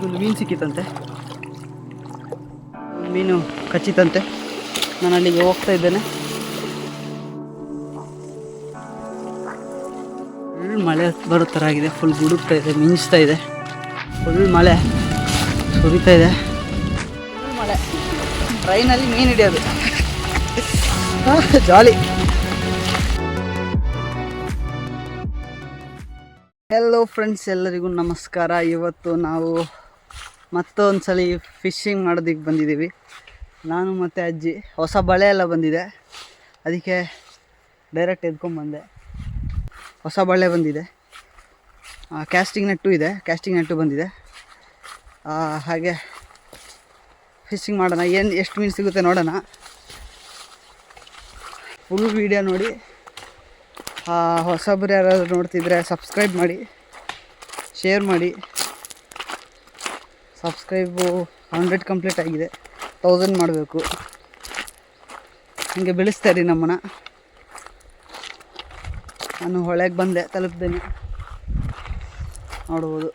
ಅಜ್ಜಿಗೊಂದು ಮೀನು ಸಿಕ್ಕಿತಂತೆ, ಮೀನು ಕಚ್ಚಿತಂತೆ. ನಾನು ಅಲ್ಲಿಗೆ ಹೋಗ್ತಾ ಇದ್ದೇನೆ. ಫುಲ್ ಮಳೆ ಬರೋ ಥರ ಆಗಿದೆ. ಫುಲ್ ಗುಡುಗ್ತಾ ಇದೆ, ಮಿಂಚ್ತಾ ಇದೆ, ಫುಲ್ ಮಳೆ ಸುರಿತಾ ಇದೆ. ಫುಲ್ ಮಳೆ, ಟ್ರೈನಲ್ಲಿ ಮೀನು ಹಿಡಿಯೋದು ಜಾಲಿ. ಹೆಲೋ ಫ್ರೆಂಡ್ಸ್, ಎಲ್ಲರಿಗೂ ನಮಸ್ಕಾರ. ಇವತ್ತು ನಾವು ಮತ್ತೊಂದು ಸಲ ಫಿಶಿಂಗ್ ಮಾಡೋದಕ್ಕೆ ಬಂದಿದ್ದೀವಿ. ನಾನು ಮತ್ತು ಅಜ್ಜಿ. ಹೊಸ ಬಳೆ ಎಲ್ಲ ಬಂದಿದೆ, ಅದಕ್ಕೆ ಡೈರೆಕ್ಟ್ ಎದ್ಕೊಂಡ್ಬಂದೆ. ಹೊಸ ಬಳೆ ಬಂದಿದೆ, ಕ್ಯಾಸ್ಟಿಂಗ್ ನೆಟ್ಟು ಇದೆ, ಕ್ಯಾಸ್ಟಿಂಗ್ ನೆಟ್ಟು ಬಂದಿದೆ. ಹಾಗೆ ಫಿಶಿಂಗ್ ಮಾಡೋಣ. ಎಷ್ಟು ಮೀನು ಸಿಗುತ್ತೆ ನೋಡೋಣ. ಫುಲ್ ವೀಡಿಯೋ ನೋಡಿ. ಹೊಸಬ್ರು ಯಾರಾದರೂ ನೋಡ್ತಿದ್ರೆ ಸಬ್ಸ್ಕ್ರೈಬ್ ಮಾಡಿ, ಶೇರ್ ಮಾಡಿ. ಸಬ್ಸ್ಕ್ರೈಬು 100 ಕಂಪ್ಲೀಟ್ ಆಗಿದೆ, 1000 ಮಾಡಬೇಕು. ಹಾಗೆ ಬೆಳೆಸ್ತಾಯಿರಿ ನಮ್ಮನ್ನು. ನಾನು ಹೊಳೆಗೆ ಬಂದೆ, ತಲುಪಿದ್ದೇನೆ, ನೋಡ್ಬೋದು.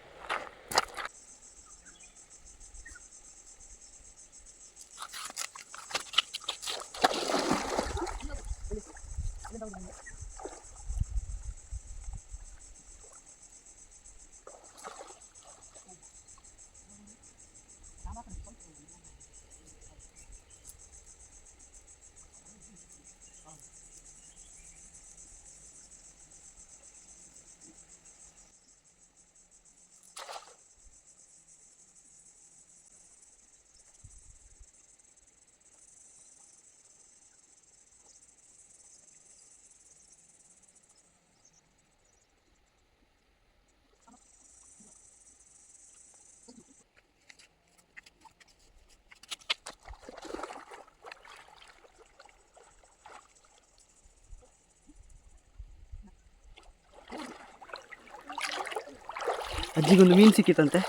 ಅಜ್ಜಿಗೊಂದು ಮೀನು ಸಿಕ್ಕಿತಂತೆ.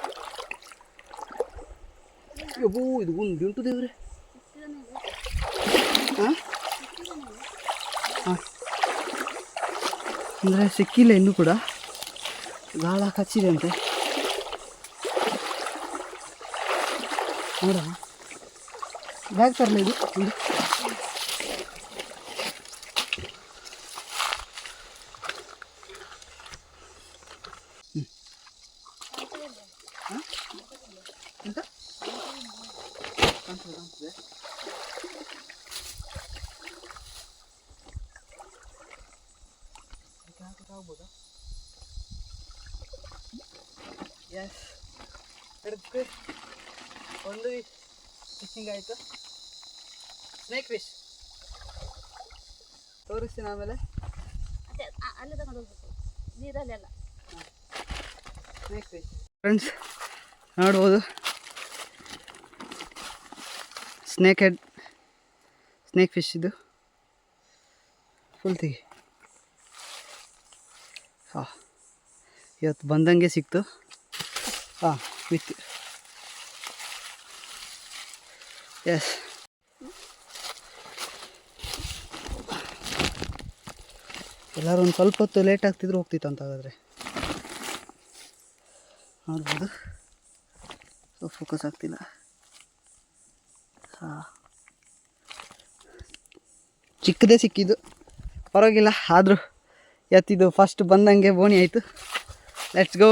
ಅಬ್ಬೋ, ಇದು ಒಂದು ಉಂಟು ದೇವ್ರೆ. ಅಂದರೆ ಸಿಕ್ಕಿಲ್ಲ ಇನ್ನೂ ಕೂಡ, ಗಾಳ ಕಚ್ಚಿದೆ ಅಂತೆ. ನೋಡ, ಬ್ಯಾಗ್ ತರಲಿ ಇದು. ಎಂತ ಕಾಣ್ತದೆ? ಆಗ್ಬೋದಾ? ಎಸ್, ಹಿಡಿದು ಒಂದು ಫಿಶಿಂಗ್ ಆಯಿತು. ಸ್ನೇಕ್ ಫಿಶ್ ತೋರಿಸ್ತೀನಿ ಆಮೇಲೆ. ಅಲ್ಲೇ ತಗೊಂಡು ಹೋಗ್ಬೇಕು, ನೀರಲ್ಲೆಲ್ಲ ಸ್ನೇಕ್ ಫಿಶ್. ಫ್ರೆಂಡ್ಸ್ ನೋಡ್ಬೋದು, ಸ್ನೇಕ್ ಹೆಡ್, ಸ್ನೇಕ್ ಫಿಶ್ ಇದು. ಫುಲ್ ತೆಗಿ. ಇವತ್ತು ಬಂದಂಗೆ ಸಿಕ್ತು. With S. ಎಲ್ಲರೂ ಒಂದು ಸ್ವಲ್ಪ ಹೊತ್ತು ಲೇಟ್ ಆಗ್ತಿದ್ರು ಹೋಗ್ತಿತ್ತು ಅಂತ. ಹಾಗಾದರೆ ನೋಡ್ಬೋದು, ಫೋಕಸ್ ಆಗ್ತಿಲ್ಲ. ಚಿಕ್ಕದೇ ಸಿಕ್ಕಿದ್ದು, ಪರವಾಗಿಲ್ಲ. ಆದರೂ ಎತ್ತಿದ್ದು ಫಸ್ಟ್ ಬಂದಂಗೆ ಬೋಣಿ ಆಯಿತು. Let's go.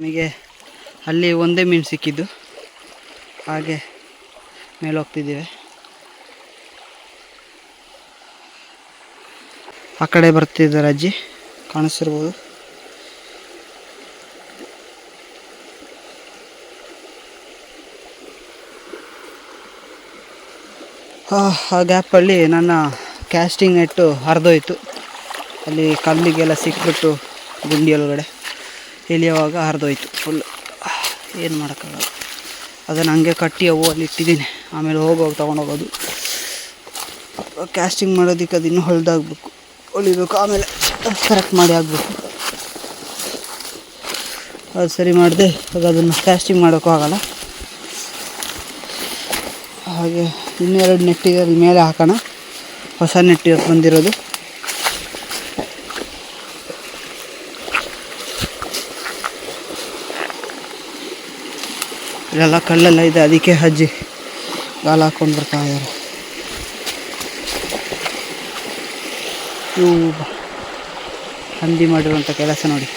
ನಮಗೆ ಅಲ್ಲಿ ಒಂದೇ ಮೀನು ಸಿಕ್ಕಿದ್ದು, ಹಾಗೆ ಮೇಲೆ ಹೋಗ್ತಿದ್ದೀವಿ. ಆ ಕಡೆ ಬರ್ತಿದ್ದಾರೆ ಅಜ್ಜಿ, ಕಾಣಿಸ್ತಿರ್ಬೋದು. ಆ ಗ್ಯಾಪಲ್ಲಿ ನನ್ನ ಕ್ಯಾಸ್ಟಿಂಗ್ ನೆಟ್ಟು ಹರಿದೋಯ್ತು. ಅಲ್ಲಿ ಕಲ್ಲಿಗೆಲ್ಲ ಸಿಕ್ಬಿಟ್ಟು ಗುಂಡಿ ಒಳಗಡೆ ಎಲಿಯುವಾಗ ಹರಿದೋಯ್ತು ಫುಲ್. ಏನು ಮಾಡೋಕ್ಕಾಗಲ್ಲ, ಅದನ್ನು ಹಂಗೆ ಕಟ್ಟಿ ಅವು ಅಲ್ಲಿ ಇಟ್ಟಿದ್ದೀನಿ. ಆಮೇಲೆ ಹೋಗೋಗಿ ತೊಗೊಂಡೋಗೋದು. ಕ್ಯಾಸ್ಟಿಂಗ್ ಮಾಡೋದಕ್ಕೆ ಅದು ಇನ್ನೂ ಹೊಲಿಬೇಕು, ಆಮೇಲೆ ಕರೆಕ್ಟ್ ಮಾಡಿ ಆಗಬೇಕು. ಅದು ಸರಿ ಮಾಡಿದೆ. ಇವಾಗ ಅದನ್ನು ಕ್ಯಾಸ್ಟಿಂಗ್ ಮಾಡೋಕ್ಕೂ ಆಗೋಲ್ಲ. ಹಾಗೆ ಇನ್ನೆರಡು ನೆಟ್ಟಿಗೆ ಅಲ್ಲಿ ಮೇಲೆ ಹಾಕೋಣ. ಹೊಸ ನೆಟ್ ಇವತ್ತು ಬಂದಿರೋದು. ಇಲ್ಲೆಲ್ಲ ಕಲ್ಲೆಲ್ಲ ಇದೆ, ಅದಕ್ಕೆ ಅಜ್ಜಿ ಗಾಲ ಹಾಕ್ಕೊಂಡು ಬರ್ತಾ ಇದ್ದಾರೆ. ಇವು ಹಂದಿ ಮಾಡಿರುವಂಥ ಕೆಲಸ ನೋಡಿ.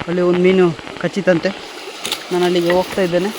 ಅಲ್ಲಿ ಒಂದು ಮೀನು ಕಚ್ಚಿತಂತೆ. ನಾನು ಅಲ್ಲಿಗೆ ಹೋಗ್ತಾ ಇದ್ದೇನೆ.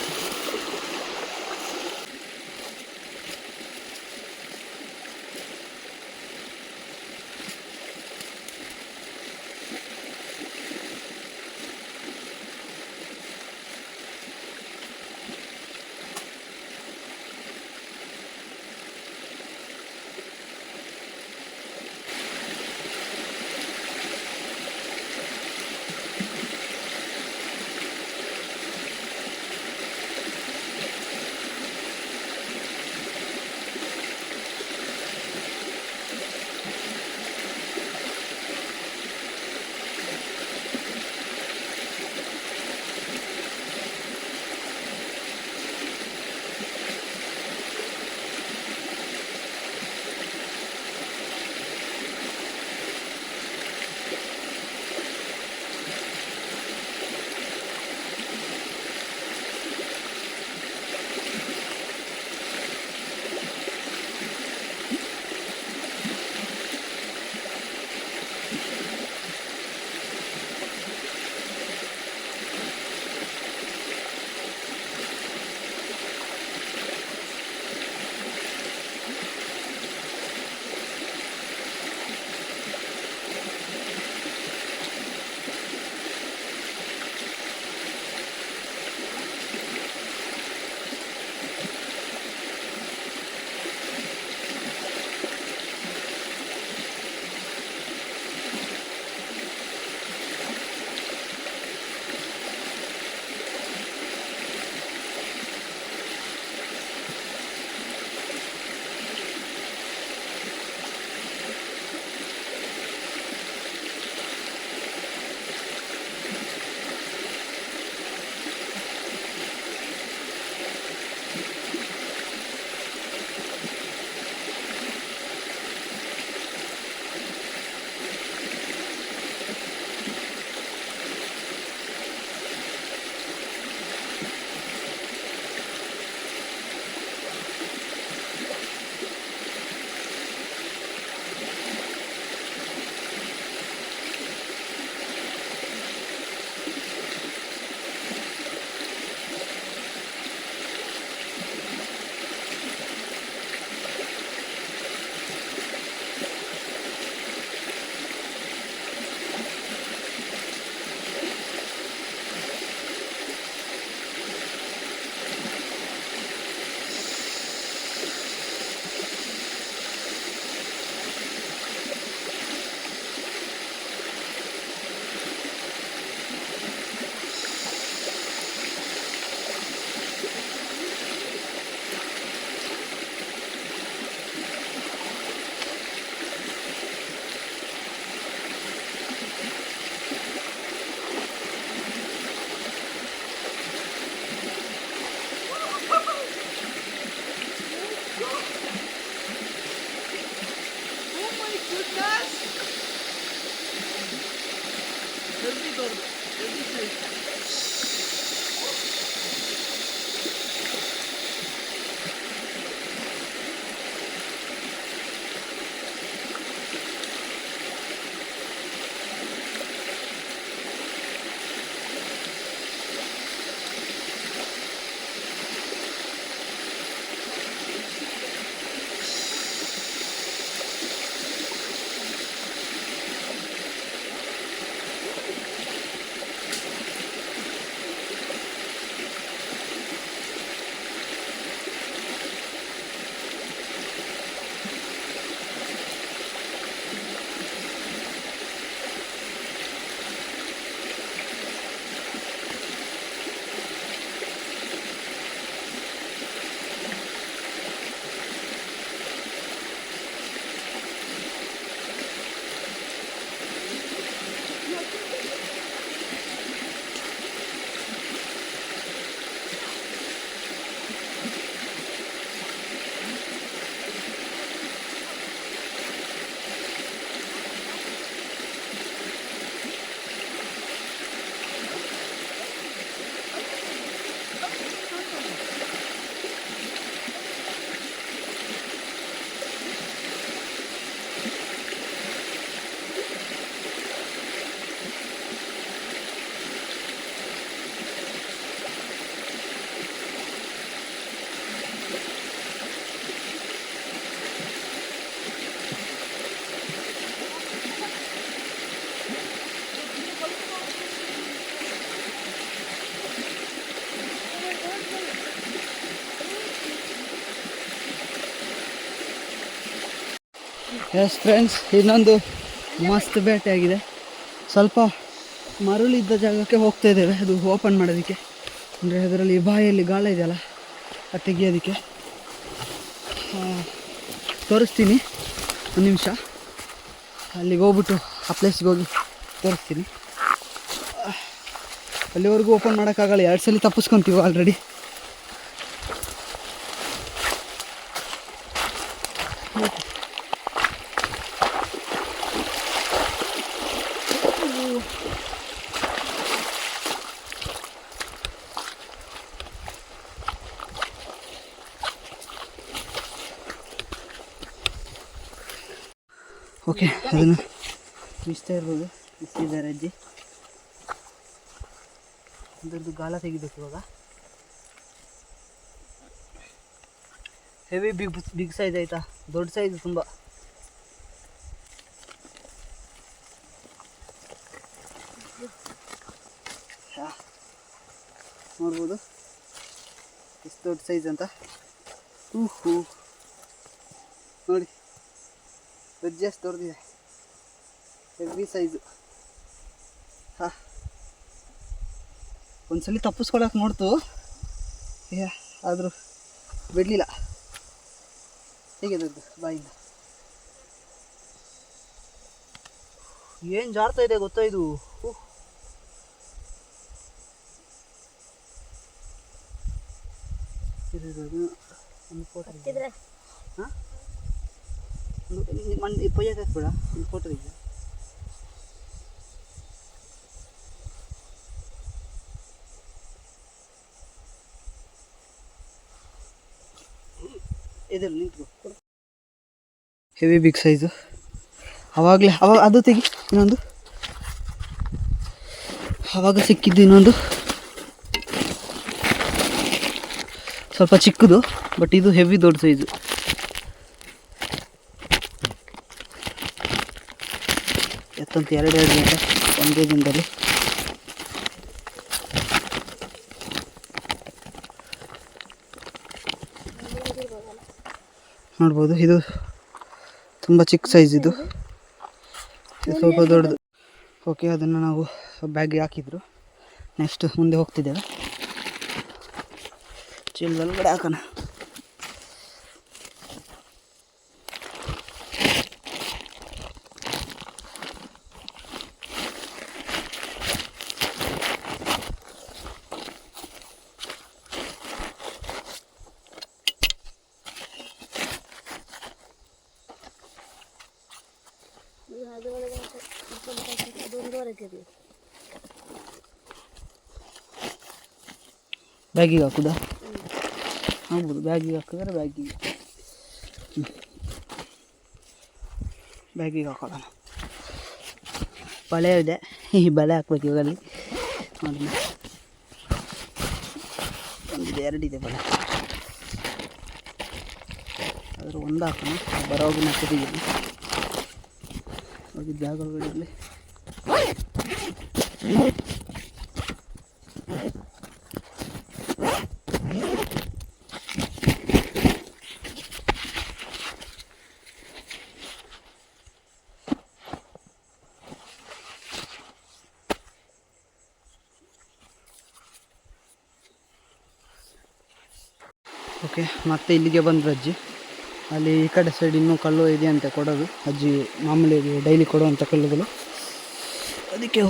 ಎಸ್ ಫ್ರೆಂಡ್ಸ್, ಇನ್ನೊಂದು ಮಸ್ತ್ ಬೇಟೆ ಆಗಿದೆ. ಸ್ವಲ್ಪ ಮರಳಿದ್ದ ಜಾಗಕ್ಕೆ ಹೋಗ್ತಾ ಇದ್ದೇವೆ, ಅದು ಓಪನ್ ಮಾಡೋದಕ್ಕೆ. ಅಂದರೆ ಅದರಲ್ಲಿ ಬಾಯಲ್ಲಿ ಗಾಳ ಇದೆಯಲ್ಲ, ಅದು ತೆಗಿಯೋದಕ್ಕೆ. ತೋರಿಸ್ತೀನಿ, ಒಂದು ನಿಮಿಷ. ಅಲ್ಲಿಗೆ ಹೋಗ್ಬಿಟ್ಟು ಆ ಪ್ಲೇಸ್ಗೆ ಹೋಗಿ ತೋರಿಸ್ತೀನಿ. ಅಲ್ಲಿವರೆಗೂ ಓಪನ್ ಮಾಡೋಕ್ಕಾಗಲ್ಲ, 2 ಸಲ ತಪ್ಪಿಸ್ಕೊತೀವಿ ಆಲ್ರೆಡಿ. ಓಕೆ, ಅದನ್ನು ಇಷ್ಟ ಇರ್ಬೋದು. ಇಷ್ಟಿದ್ದಾರೆ ಅಜ್ಜಿ. ಅದರದ್ದು ಗಾಳ ತೆಗಿಬೇಕು ಇವಾಗ. ಹೆವಿ ಬಿಗ್ ಸೈಜ್ ಆಯಿತಾ, ದೊಡ್ಡ ಸೈಜ್ ತುಂಬ. ನೋಡ್ಬೋದು ಎಷ್ಟು ದೊಡ್ಡ ಸೈಜ್ ಅಂತ. ನೋಡಿ, ಅಡ್ಜಸ್ಟ್ ದೊಡ್ಡದಿದೆ, ಹೆವಿ ಸೈಜು. ಒಂದ್ಸಲಿ ತಪ್ಪಿಸ್ಕೊಳಕ್ಕೆ ನೋಡ್ತು, ಆದರೂ ಬಿಡಲಿಲ್ಲ. ತೆಗೆದದ್ದು ಬಾಯಿಂದ. ಏನು ಜಾರ್ತಾ ಇದೆ ಗೊತ್ತಾ ಇದು. ಒಂದು ಫೋಟೋ ಹಾಂ, ಮಣ್ಣು ಪೊಯ್ಯಕ್ಕೆ ಹಾಕ್ಬೇಡ, ಒಂದು ಫೋಟೋ ಇದೆ. ಇದರಲ್ಲಿ ನಿಂತ್ಕೊ. Heavy big size. ಅವಾಗ ಅದು ತೆಗಿ, ಇನ್ನೊಂದು ಆವಾಗ ಸಿಕ್ಕಿದ್ದು. ಇನ್ನೊಂದು ಸ್ವಲ್ಪ ಚಿಕ್ಕದು, ಬಟ್ ಇದು ಹೆವಿ ದೊಡ್ಡ ಸೈಜು. ಎತ್ತಂತ 2 ಗಂಟೆ ಒಂದೇ ದಿನದಲ್ಲಿ. ನೋಡ್ಬೋದು, ಇದು ತುಂಬ ಚಿಕ್ಕ ಸೈಜ್. ಇದು ಸ್ವಲ್ಪ ದೊಡ್ಡದು. ಓಕೆ, ಅದನ್ನು ನಾವು ಬ್ಯಾಗ್ಗೆ ಹಾಕಿದ್ರು. ನೆಕ್ಸ್ಟ್ ಮುಂದೆ ಹೋಗ್ತಿದ್ದೇವೆ. ಚೀಲದೊಳಗಡೆ ಹಾಕೋಣ. ಬ್ಯಾಗಿಗೆ ಹಾಕುದಾ? ಆಗ್ಬೋದು, ಬ್ಯಾಗಿಗೆ ಹಾಕಿದ್ರೆ ಬ್ಯಾಗಿಗೆ ಹಾಕೋಣ. ಬಳೆ ಇದೆ, ಈ ಬಳೆ ಹಾಕ್ಬೇಕು ಇವಾಗಲ್ಲಿ. ನೋಡಿ, 2 ಇದೆ ಬಳೆ. ಅದ್ರ ಒಂದು ಹಾಕೋಣ. ಬರೋಗಿ ನಟ್ಟಿದ್ದೀನಿ ಹೋಗಿ ಬ್ಯಾಗ್ ಒಳಗಡೆ ಇರಲಿ. ಓಕೆ, ಮತ್ತೆ ಇಲ್ಲಿಗೆ ಬಂದರು ಅಜ್ಜಿ. ಅಲ್ಲಿ ಈ ಕಡೆ ಸೈಡ್ ಇನ್ನೂ ಕಲ್ಲು ಇದೆ ಅಂತೆ ಕೊಡೋದು. ಅಜ್ಜಿ ಮಾಮೂಲಿ ಡೈಲಿ ಕೊಡುವಂಥ ಕಲ್ಲುಗಳು, ಅದಕ್ಕೆ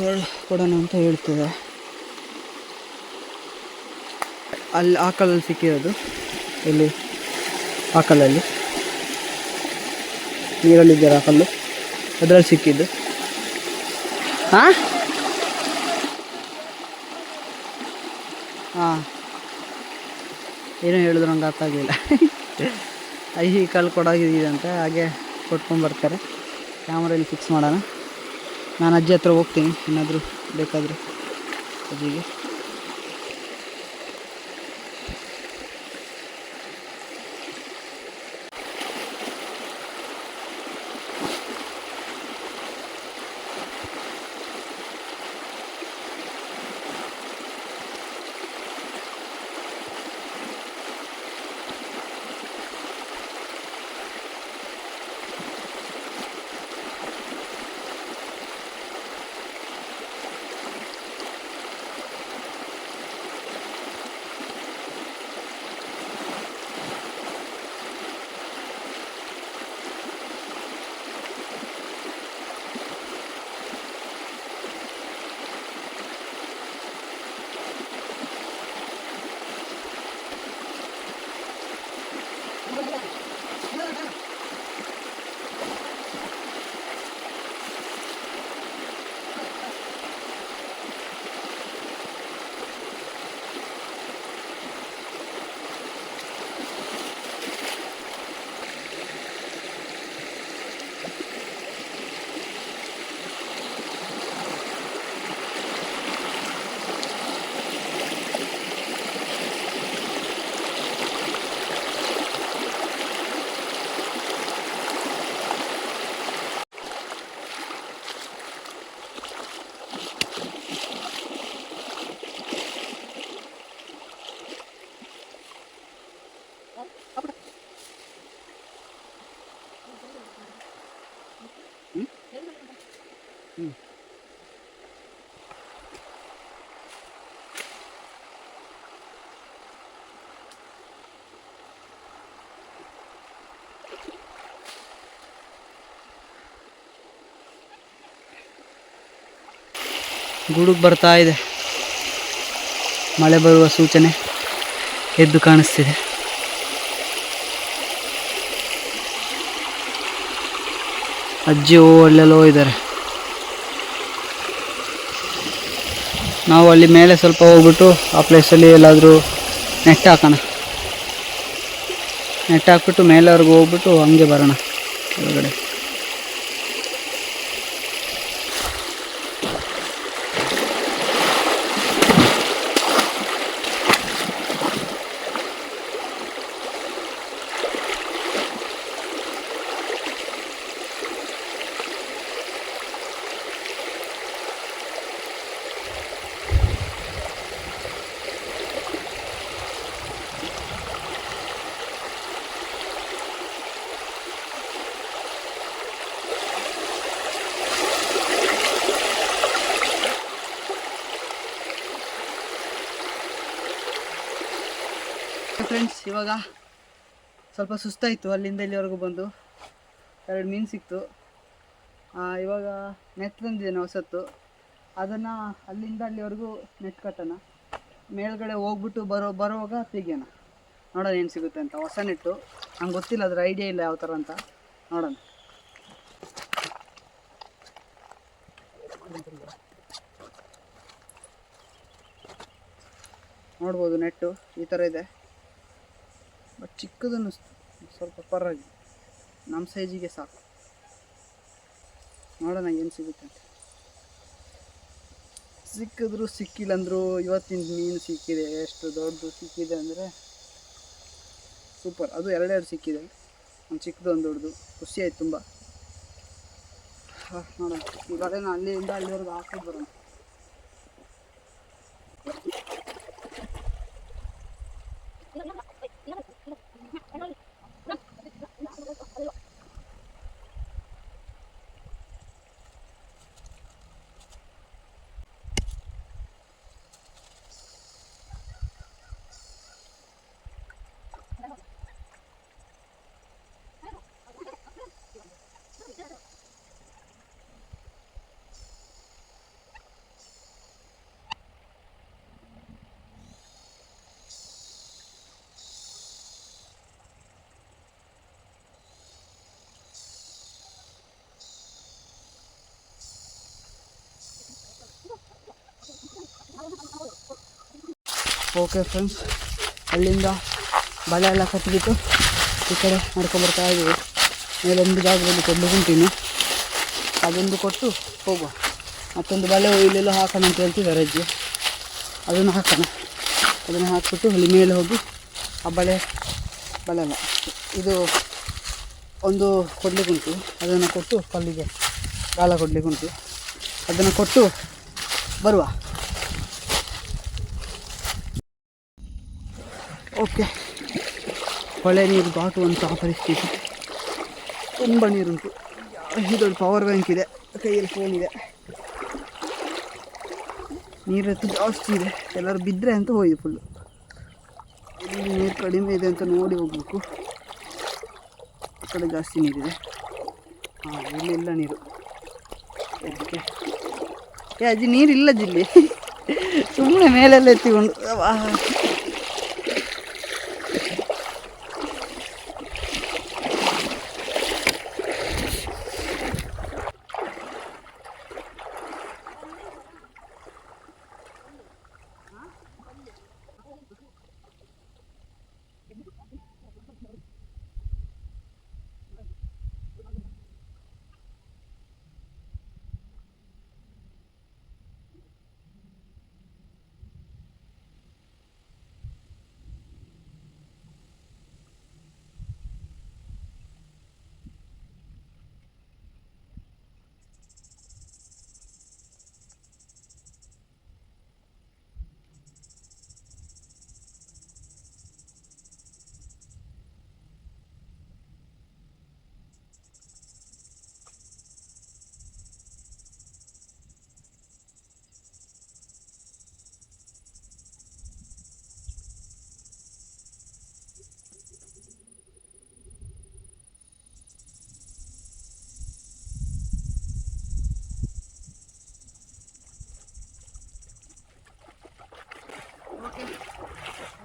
ಕೊಡೋಣ ಅಂತ ಹೇಳ್ತಿದ್ದೆ. ಅಲ್ಲಿ ಆ ಕಲ್ಲಲ್ಲಿ ಸಿಕ್ಕಿರೋದು, ಇಲ್ಲಿ ಆ ಕಲ್ಲಲ್ಲಿ ನೀರಲ್ಲಿದ್ದಾರೆ ಆ ಕಲ್ಲು, ಅದರಲ್ಲಿ ಸಿಕ್ಕಿದ್ದು. ಹಾಂ ಹಾಂ, ಏನೋ ಹೇಳಿದ್ರು ನಂಗೆ ಅರ್ಥ ಆಗಲಿಲ್ಲ. ಈ ಕಲ್ಲು ಕೊಡೋಗಿದೆ ಅಂತ, ಹಾಗೆ ಕೊಟ್ಕೊಂಡ್ಬರ್ತಾರೆ. ಕ್ಯಾಮ್ರಲ್ಲಿ ಫಿಕ್ಸ್ ಮಾಡೋಣ. ನಾನು ಅಜ್ಜಿ ಹತ್ರ ಹೋಗ್ತೀನಿ, ಏನಾದರೂ ಬೇಕಾದರೆ ಅಜ್ಜಿಗೆ. ಗುಡುಗು ಬರ್ತಾ ಇದೆ, ಮಳೆ ಬರುವ ಸೂಚನೆ ಎದ್ದು ಕಾಣಿಸ್ತಿದೆ. ಅಜ್ಜಿ ಅಲ್ಲೆಲ್ಲೋ ಇದ್ದಾರೆ. ನಾವು ಅಲ್ಲಿ ಮೇಲೆ ಸ್ವಲ್ಪ ಹೋಗ್ಬಿಟ್ಟು ಆ ಪ್ಲೇಸಲ್ಲಿ ಎಲ್ಲಾದರೂ ನೆಟ್ ಹಾಕೋಣ. ನೆಟ್ ಹಾಕ್ಬಿಟ್ಟು ಮೇಲೆವರೆಗೂ ಹೋಗ್ಬಿಟ್ಟು ಹಂಗೆ ಬರೋಣ ಕೆಳಗಡೆ. ಫ್ರೆಂಡ್ಸ್, ಇವಾಗ ಸ್ವಲ್ಪ ಸುಸ್ತಾಯಿತು. ಅಲ್ಲಿಂದ ಇಲ್ಲಿವರೆಗೂ ಬಂದು 2 ಮೀನು ಸಿಕ್ತು. ಇವಾಗ ನೆಟ್ ತಂದಿದ್ದೇನೆ ಹೊಸತ್ತು. ಅದನ್ನು ಅಲ್ಲಿಂದ ಅಲ್ಲಿವರೆಗೂ ನೆಟ್ ಕಟ್ಟೋಣ. ಮೇಲ್ಗಡೆ ಹೋಗ್ಬಿಟ್ಟು ಬರುವಾಗ ತೆಗಿಯೋಣ. ನೋಡೋಣ ಏನು ಸಿಗುತ್ತೆ ಅಂತ. ಹೊಸ ನೆಟ್ಟು, ನಂಗೆ ಗೊತ್ತಿಲ್ಲ, ಅದ್ರ ಐಡಿಯಾ ಇಲ್ಲ ಯಾವ ಥರ ಅಂತ. ನೋಡೋಣ. ನೋಡ್ಬೋದು, ನೆಟ್ಟು ಈ ಥರ ಇದೆ. ಬಟ್ ಚಿಕ್ಕದನ್ನು ಸ್ವಲ್ಪ ಪರವಾಗಿ ನಮ್ಮ ಸೈಜಿಗೆ ಸಾಕು. ನೋಡೋಣ ಏನು ಸಿಗುತ್ತೆ ಅಂತ. ಸಿಕ್ಕಿದ್ರು ಸಿಕ್ಕಿಲ್ಲಂದ್ರು ಇವತ್ತಿನ ಮೀನು ಸಿಕ್ಕಿದೆ. ಎಷ್ಟು ದೊಡ್ಡದು ಸಿಕ್ಕಿದೆ ಅಂದರೆ ಸೂಪರ್. ಅದು 2 ಸಿಕ್ಕಿದೆ, ಒಂದು ಚಿಕ್ಕದು ಒಂದು ದೊಡ್ಡದು. ಖುಷಿ ಆಯ್ತು ತುಂಬ. ನೋಡೋಣ, ಈ ಬಳೆನ ಅಲ್ಲಿಂದ ಅಲ್ಲಿವರೆಗೂ ಹಾಕೋದು ಬರೋಣ. ಓಕೆ ಫ್ರೆಂಡ್ಸ್, ಅಲ್ಲಿಂದ ಬಳೆ ಎಲ್ಲ ಕಟ್ಟಿಬಿಟ್ಟು ಈ ಕಡೆ ನಡ್ಕೊಂಬರ್ತಾ ಇದ್ದೀವಿ. ಮೇಲೊಂದು ಜಾಗದಲ್ಲಿ ಕೊಡ್ಲಿಕ್ಕುಂಟು, ಅದೊಂದು ಕೊಟ್ಟು ಹೋಗುವ. ಮತ್ತೊಂದು ಬಳೆ ಇಲ್ಲೆಲ್ಲ ಹಾಕೋಣ ಅಂತ ಹೇಳ್ತಿದ್ದಾರೆ ಅಜ್ಜಿ. ಅದನ್ನು ಹಾಕೋಣ. ಅದನ್ನು ಹಾಕ್ಬಿಟ್ಟು ಅಲ್ಲಿ ಮೇಲೆ ಹೋಗಿ ಆ ಬಳೆ ಅಲ್ಲ, ಇದು ಒಂದು ಕೊಡಲಿಕ್ಕುಂಟು, ಅದನ್ನು ಕೊಟ್ಟು ಕಲ್ಲಿಗೆ ಗಾಳ ಕೊಡಲಿಕ್ಕುಂಟು, ಅದನ್ನು ಕೊಟ್ಟು ಬರುವ. ಓಕೆ, ಹೊಳೆ ನೀರು ದಾಟುವಂತಹ ಪರಿಸ್ಥಿತಿ. ತುಂಬ ನೀರುಂಟು. ಇದೊಂದು ಪವರ್ ಬ್ಯಾಂಕ್ ಇದೆ, ಕೈಯಲ್ಲಿ ಫೋನ್ ಇದೆ. ನೀರತ್ತು ಜಾಸ್ತಿ ಇದೆ. ಎಲ್ಲರೂ ಬಿದ್ದರೆ ಅಂತ ಹೋಗಿದೆ ಫುಲ್ಲು. ಇಲ್ಲಿ ನೀರು ಕಡಿಮೆ ಇದೆ ಅಂತ ನೋಡಿ ಹೋಗಬೇಕು. ಆ ಕಡೆ ಜಾಸ್ತಿ ನೀರಿದೆ. ಇಲ್ಲಿಲ್ಲ ನೀರು. ಓಕೆ, ಅಜ್ಜಿ ನೀರಿಲ್ಲ ಜಿಲ್ಲಿ. ಸುಮ್ಮನೆ ಮೇಲೆಲ್ಲ ಎತ್ತಿಕೊಂಡು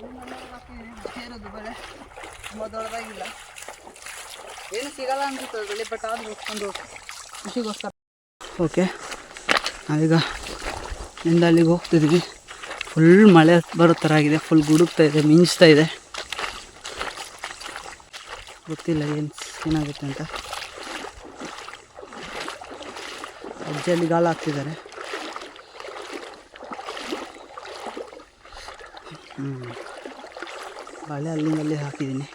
ಸೇರೋದು ಬೆಳೆ ತುಂಬ ದೊಡ್ಡದಾಗಿಲ್ಲ, ಏನು ಸಿಗಲ್ಲ ಅನ್ಸುತ್ತೆ ಬೆಳೆ, ಬಟ್ ಆದರೂ ಒಂದು ಖುಷಿಗೋಸ್ಕರ. ಓಕೆ, ನಾವೀಗ ಇಂದ ಅಲ್ಲಿಗೆ ಹೋಗ್ತಿದ್ದೀವಿ. ಫುಲ್ ಮಳೆ ಬರೋ ಥರ ಆಗಿದೆ, ಫುಲ್ ಗುಡುಗ್ತಾ ಇದೆ, ಮಿಂಚ್ತಾ ಇದೆ. ಗೊತ್ತಿಲ್ಲ ಏನಾಗುತ್ತೆ ಅಂತ. ಅಜ್ಜಿಯಲ್ಲಿ ಗಾಳ ಹಾಕ್ತಿದ್ದಾರೆ. ಬಳೆ ಅಲ್ಲಿ ಹಾಕಿದ್ದೀನಿ,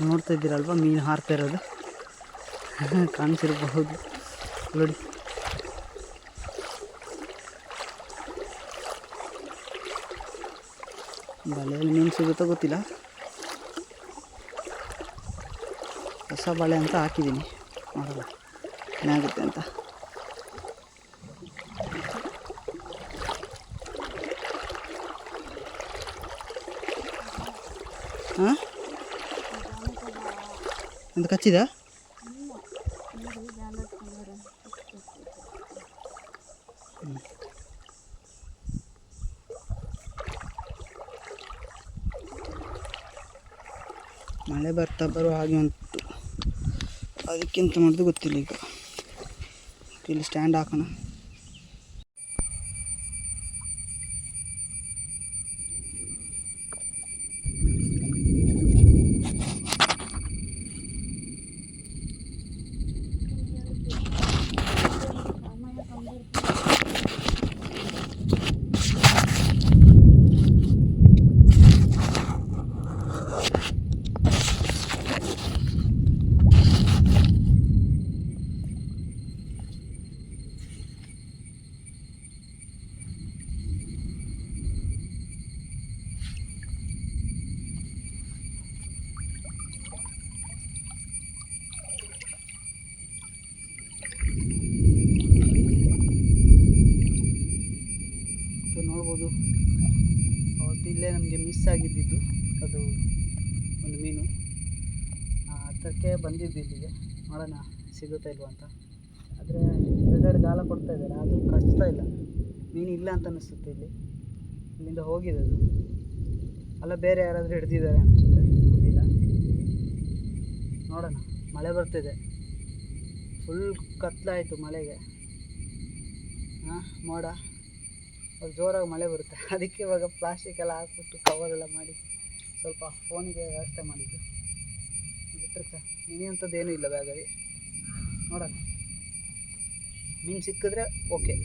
ನೋಡ್ತಾ ಇದ್ದೀರಲ್ವ ಮೀನು ಹಾರ್ತಾ ಇರೋದು ಕಾಣಿಸಿರಬಹುದು ನೋಡಿ. ಬಳೆಯಲ್ಲಿ ಮೀನು ಸಿಗುತ್ತೋ ಗೊತ್ತಿಲ್ಲ, ಹೊಸ ಬಳೆ ಅಂತ ಹಾಕಿದ್ದೀನಿ, ನೋಡೋಣ ಏನಾಗುತ್ತೆ ಅಂತ. ಹಾಂ, ಅಂತ ಕಚ್ಚಿದ? ಮಳೆ ಬರುವ ಹಾಗೆ ಉಂಟು, ಅದಕ್ಕಿಂತ ಮಾಡೋದು ಗೊತ್ತಿಲ್ಲ. ಈಗ ಇಲ್ಲಿ ಸ್ಟ್ಯಾಂಡ್ ಹಾಕೋಣ. ನೋಡ್ಬೋದು, ಅವತ್ತು ಇಲ್ಲೇ ನಮಗೆ ಮಿಸ್ ಆಗಿದ್ದಿದ್ದು ಅದು ಒಂದು ಮೀನು. ಹತ್ರಕ್ಕೆ ಬಂದಿದ್ದು ಇಲ್ಲಿಗೆ, ನೋಡೋಣ ಸಿಗುತ್ತಾ ಇಲ್ವ ಅಂತ. ಆದರೆ ಎರಡೆರಡು ಗಾಲ ಕೊಡ್ತಾ ಇದ್ದಾರೆ, ಆದರೂ ಕಚ್ತಾ ಇಲ್ಲ. ಮೀನು ಇಲ್ಲ ಅಂತ ಅನ್ನಿಸುತ್ತೆ. ಇಲ್ಲಿಂದ ಹೋಗಿದೆ ಅದು, ಅಲ್ಲ ಬೇರೆ ಯಾರಾದರೂ ಹಿಡ್ದಿದ್ದಾರೆ ಅನಿಸುತ್ತೆ, ಗೊತ್ತಿಲ್ಲ. ನೋಡೋಣ. ಮಳೆ ಬರ್ತಿದೆ, ಫುಲ್ ಕತ್ಲಾಯಿತು ಮಳೆಗೆ. ಮೋಡ ಜೋರಾಗಿ ಮಳೆ ಬರುತ್ತೆ, ಅದಕ್ಕೆ ಇವಾಗ ಪ್ಲಾಸ್ಟಿಕ್ ಎಲ್ಲ ಹಾಕ್ಬಿಟ್ಟು ಕವರೆಲ್ಲ ಮಾಡಿ ಸ್ವಲ್ಪ ಫೋನಿಗೆ ವ್ಯವಸ್ಥೆ ಮಾಡಿದ್ದು. ಬಿಟ್ಟರೆ ನೆನೆಯುವಂಥದ್ದು ಏನೂ ಇಲ್ಲ ಬ್ಯಾಗಲ್ಲಿ. ನೋಡೋಣ, ಮೀನು ಸಿಕ್ಕಿದ್ರೆ ಓಕೆ,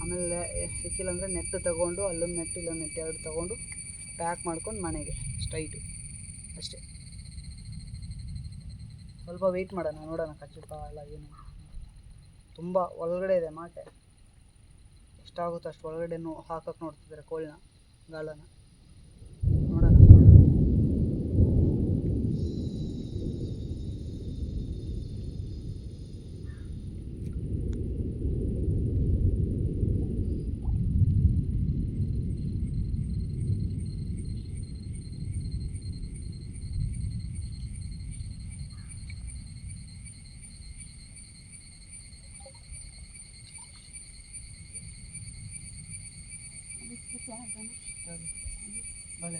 ಆಮೇಲೆ ಸಿಕ್ಕಿಲ್ಲ ಅಂದರೆ ನೆಟ್ ತೊಗೊಂಡು, ಅಲ್ಲೊಂದು ನೆಟ್ ಇಲ್ಲೊಂದು ನೆಟ್ ಎರಡು ತೊಗೊಂಡು ಪ್ಯಾಕ್ ಮಾಡ್ಕೊಂಡು ಮನೆಗೆ ಸ್ಟ್ರೈಟು ಅಷ್ಟೇ. ಸ್ವಲ್ಪ ವೆಯ್ಟ್ ಮಾಡೋಣ, ನೋಡೋಣ ಕಚ್ಚುತ್ತಾ ಇಲ್ಲ ಏನು. ತುಂಬ ಒಳಗಡೆ ಇದೆ ಮಾಟೆ, ಎಷ್ಟಾಗುತ್ತೋ ಅಷ್ಟು ಒಳಗಡೆ ಹಾಕಕ್ಕೆ ನೋಡ್ತಿದ್ದಾರೆ ಕೋಳಿನ, ಗಾಳನ. ನೋಡೋಣ. ಬಳೆ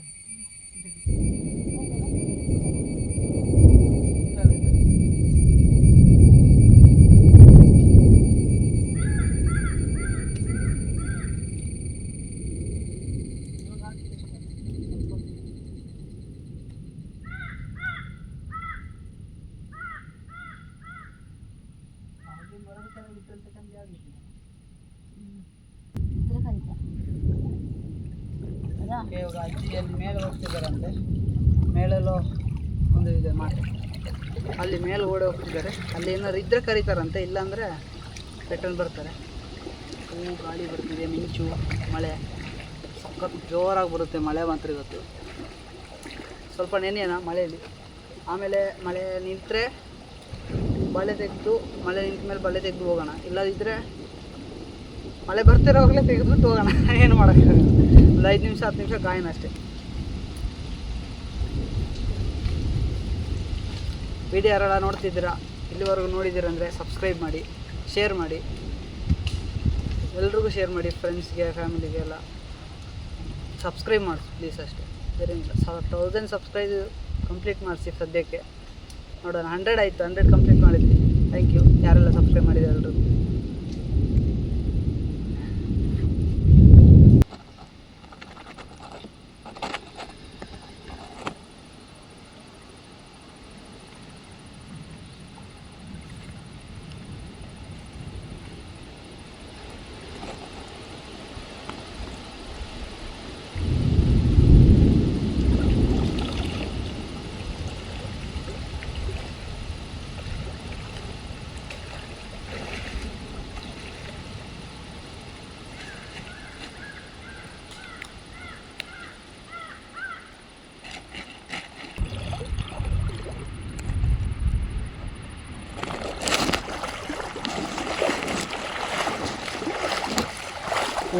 ಇವಾಗ ಅಜ್ಜಿಯಲ್ಲಿ ಮೇಲೆ ಹೋಗ್ತಿದ್ದಾರಂತೆ. ಮೇಲೆಲ್ಲೋ ಒಂದು ಇದೆ ಮಾಟೆ, ಅಲ್ಲಿ ಮೇಲೆ ಓಡಿ ಹೋಗ್ತಿದ್ದಾರೆ. ಅಲ್ಲಿ ಏನಾದ್ರು ಇದ್ದರೆ ಕರೀತಾರಂತೆ, ಇಲ್ಲಾಂದರೆ ರಿಟರ್ನ್ ಬರ್ತಾರೆ. ಹೂವು ಗಾಳಿ ಬರ್ತಿದೆ, ಮಿಂಚು ಮಳೆ ಸಖತ್ ಜೋರಾಗಿ ಬರುತ್ತೆ. ಮಳೆ ಮಾತ್ರ ಇವತ್ತು ಸ್ವಲ್ಪ ನೆನೆಯೋಣ ಮಳೆಯಲ್ಲಿ, ಆಮೇಲೆ ಮಳೆ ನಿಂತರೆ ಬಳೆ ತೆಗೆದು, ಮಳೆ ನಿಂತ ಮೇಲೆ ಬಳೆ ತೆಗೆದು ಹೋಗೋಣ. ಇಲ್ಲದಿದ್ದರೆ ಮಳೆ ಬರ್ತಿರೋವಾಗಲೇ ತೆಗೆದ್ಬಿಟ್ಟು ಹೋಗೋಣ. ಏನು ಮಾಡೋಕ್ಕಾಗಲ್ಲ, ಒಂದು 5 ನಿಮಿಷ 10 ನಿಮಿಷ ಗಾಯನ ಅಷ್ಟೇ. ವಿಡಿಯೋ ಯಾರೆಲ್ಲ ನೋಡ್ತಿದ್ದೀರಾ, ಇಲ್ಲಿವರೆಗೂ ನೋಡಿದ್ದೀರಂದರೆ ಸಬ್ಸ್ಕ್ರೈಬ್ ಮಾಡಿ, ಶೇರ್ ಮಾಡಿ, ಎಲ್ರಿಗೂ ಶೇರ್ ಮಾಡಿ, ಫ್ರೆಂಡ್ಸ್ಗೆ ಫ್ಯಾಮಿಲಿಗೆ ಎಲ್ಲ ಸಬ್ಸ್ಕ್ರೈಬ್ ಮಾಡಿ ಪ್ಲೀಸ್ ಅಷ್ಟೇ. ಏನಿಲ್ಲ 1000 ಸಬ್ಸ್ಕ್ರೈಬ್ ಕಂಪ್ಲೀಟ್ ಮಾಡಿಸಿ ಸದ್ಯಕ್ಕೆ. ನೋಡೋಣ, 100 ಆಯಿತು, 100 ಕಂಪ್ಲೀಟ್ ಮಾಡಿದ್ವಿ. ಥ್ಯಾಂಕ್ ಯು ಯಾರೆಲ್ಲ ಸಬ್ಸ್ಕ್ರೈಬ್ ಮಾಡಿದ್ದಾರೆ ಎಲ್ಲರೂ.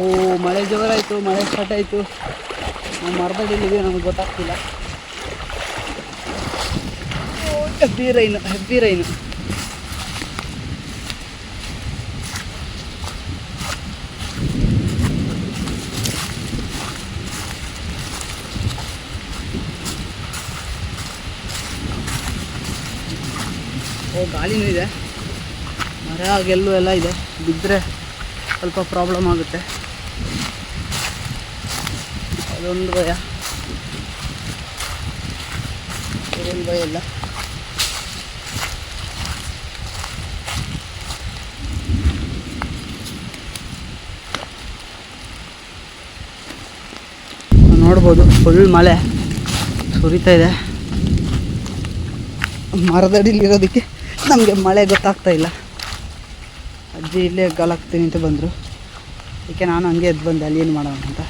ಓ, ಮಳೆ ಜೋರಾಯಿತು, ಮಳೆ ಸ್ಟಾರ್ಟ್ ಆಯಿತು. ನಾವು ಮರದಡಿಲಿದೆ, ನಮಗೆ ಗೊತ್ತಾಗ್ತಿಲ್ಲ. ಹೆಬ್ಬಿ ರೈನು. ಓ, ಗಾಳಿನೂ ಇದೆ, ಮರ ಗೆಲ್ಲು ಎಲ್ಲ ಇದೆ. ಬಿದ್ದರೆ ಸ್ವಲ್ಪ ಪ್ರಾಬ್ಲಮ್ ಆಗುತ್ತೆ, ಅದೊಂದು ಭಯ. ಅದೊಂದು ಭಯ ಇಲ್ಲ. ನೋಡ್ಬೋದು, ಫುಲ್ ಮಳೆ ಸುರಿತಾ ಇದೆ. ಮರದಡಿಲಿರೋದಕ್ಕೆ ನಮಗೆ ಮಳೆ ಗೊತ್ತಾಗ್ತಾ ಇಲ್ಲ. ಅಜ್ಜಿ ಇಲ್ಲೇ ಗಾಲಾಕ್ತೀನಿ ಅಂತ ಬಂದರು, ಅದಕ್ಕೆ ನಾನು ಹಂಗೆ ಎದ್ದು ಬಂದೆ, ಅಲ್ಲಿ ಏನು ಮಾಡೋಣ ಅಂತ.